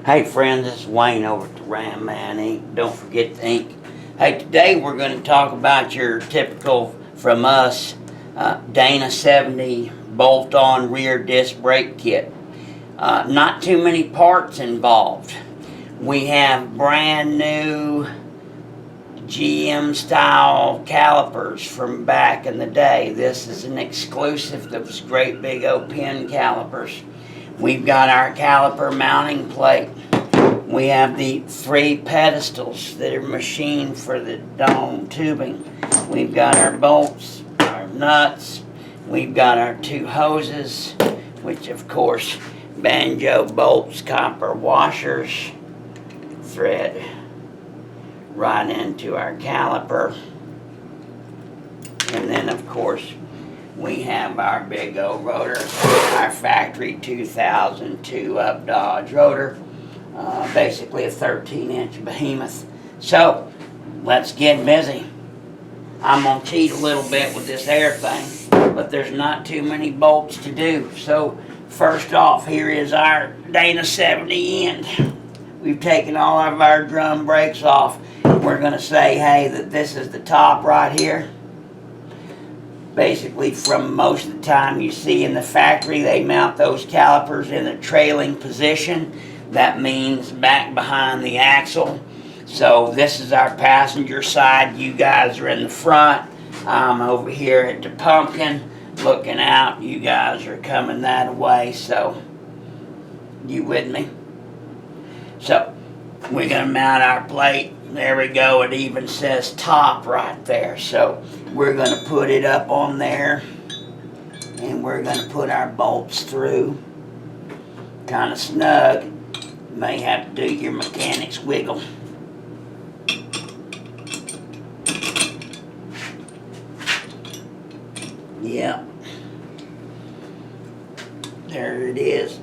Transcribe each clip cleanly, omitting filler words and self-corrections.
Hey friends, this is Wayne over at the Ram Man Inc. Don't forget the ink. Hey, today we're going to talk about your typical from us Dana 70 bolt-on rear disc brake kit. Not too many parts involved. We have brand new GM style calipers from back in the day. This is an exclusive, those great big old pin calipers. We've got our caliper mounting plate. We have the 3 pedestals that are machined for the dome tubing. We've got our bolts, our nuts. We've got our 2 hoses, which of course banjo bolts, copper washers, thread right into our caliper. And then of course we have our big old rotor, our factory 2002 up Dodge rotor, basically a 13-inch behemoth. So let's get busy. I'm gonna cheat a little bit with this air thing, but there's not too many bolts to do. So first off, here is our Dana 70 end. We've taken all of our drum brakes off. We're going to say, hey, that this is the top right here. Basically, from most of the time you see in the factory, they mount those calipers in a trailing position. That means back behind the axle. So this is our passenger side. You guys are in the front. I'm over here at the pumpkin looking out. You guys are coming that way. So you with me? So we're going to mount our plate. There we go. It even says top right there. So we're going to put it up on there, and we're going to put our bolts through. Kind of snug. You may have to do your mechanics wiggle. Yep. There it is.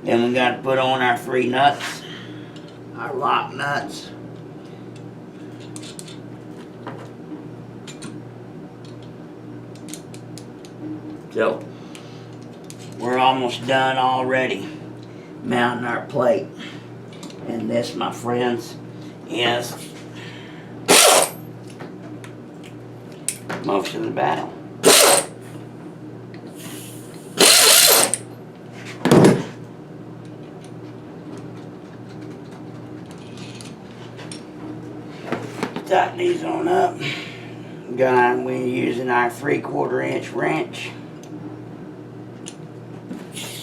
Then we got to put on our 3 nuts, our lock nuts. So we're almost done already mounting our plate. And this, my friends, is most of the battle. Tighten these on up. We're using our 3/4 inch wrench,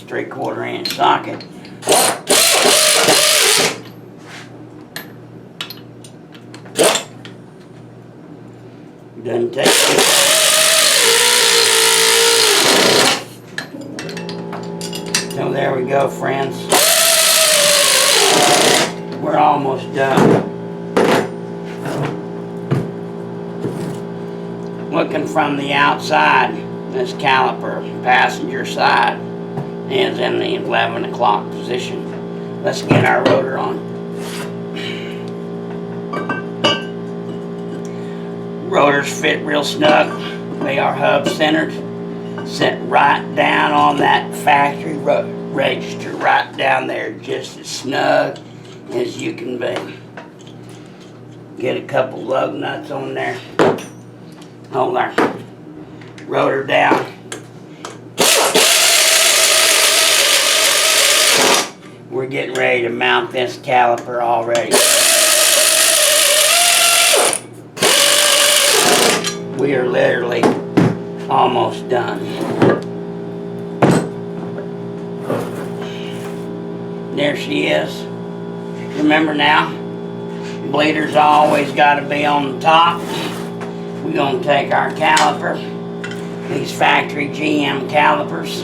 3/4 inch socket. Doesn't take it. So there we go, friends. We're almost done. Looking from the outside, this caliper, passenger side, is in the 11 o'clock position. Let's get our rotor on. Rotors fit real snug. They are hub centered. Set right down on that factory register, right down there, just as snug as you can be. Get a couple lug nuts on there. Hold our rotor down. We're getting ready to mount this caliper already. We are literally almost done. There she is. Remember now, bleeder's always got to be on the top. We're going to take our caliper, these factory GM calipers.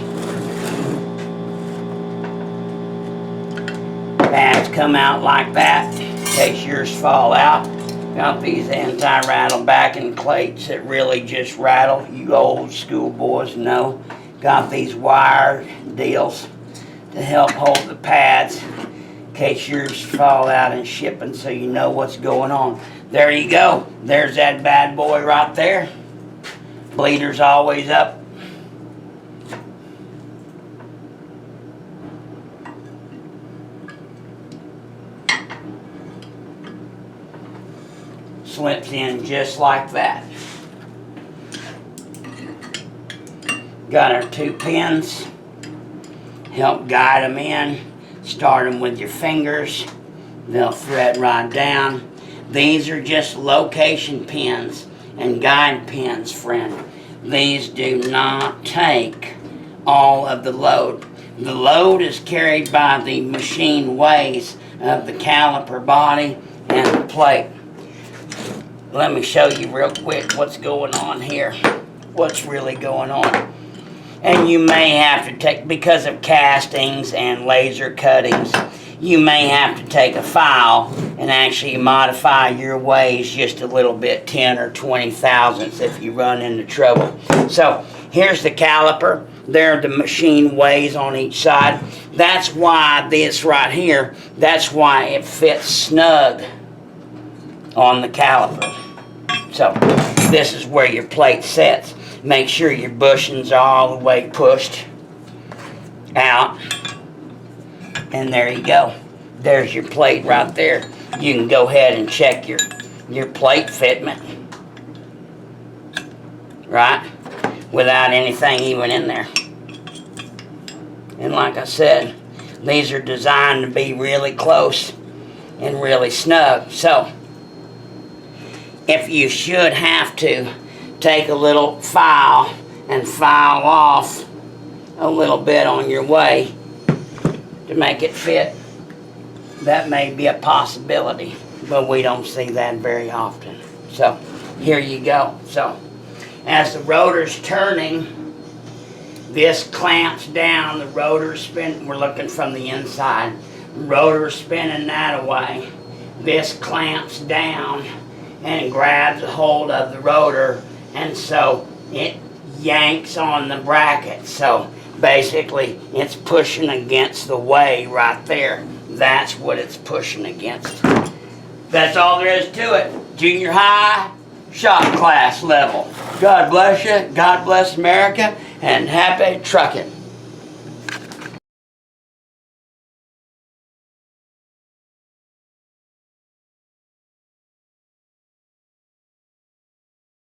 Pads come out like that in case yours fall out. Got these anti-rattle backing plates that really just rattle. You old school boys know. Got these wire deals to help hold the pads in case yours fall out in shipping, so you know what's going on. There you go. There's that bad boy right there. Bleeder's always up. slips in just like that. Got our 2 pins. Help guide them in. Start them with your fingers. They'll thread right down. These are just location pins and guide pins, friend. These do not take all of the load. The load is carried by the machine ways of the caliper body and the plate. Let me show you real quick what's going on here. What's really going on. And you may have to take, because of castings and laser cuttings, you may have to take a file and actually modify your ways just a little bit, 10 or 20 thousandths if you run into trouble. So here's the caliper. There are the machine ways on each side. That's why this right here, that's why it fits snug on the caliper. So this is where your plate sets. Make sure your bushings are all the way pushed out. And there you go. There's your plate right there. You can go ahead and check your plate fitment. Right? Without anything even in there. And like I said, these are designed to be really close and really snug. So, if you should have to take a little file and file off a little bit on your way to make it fit, that may be a possibility, but we don't see that very often. So, here you go. So, as the rotor's turning, this clamps down, the rotor's spinning, we're looking from the inside, rotor's spinning that away, this clamps down and grabs a hold of the rotor, and so it yanks on the bracket. So basically it's pushing against the way right there. That's what it's pushing against. That's all there is to it. Junior high, shop class level. God bless you, God bless America, and happy trucking.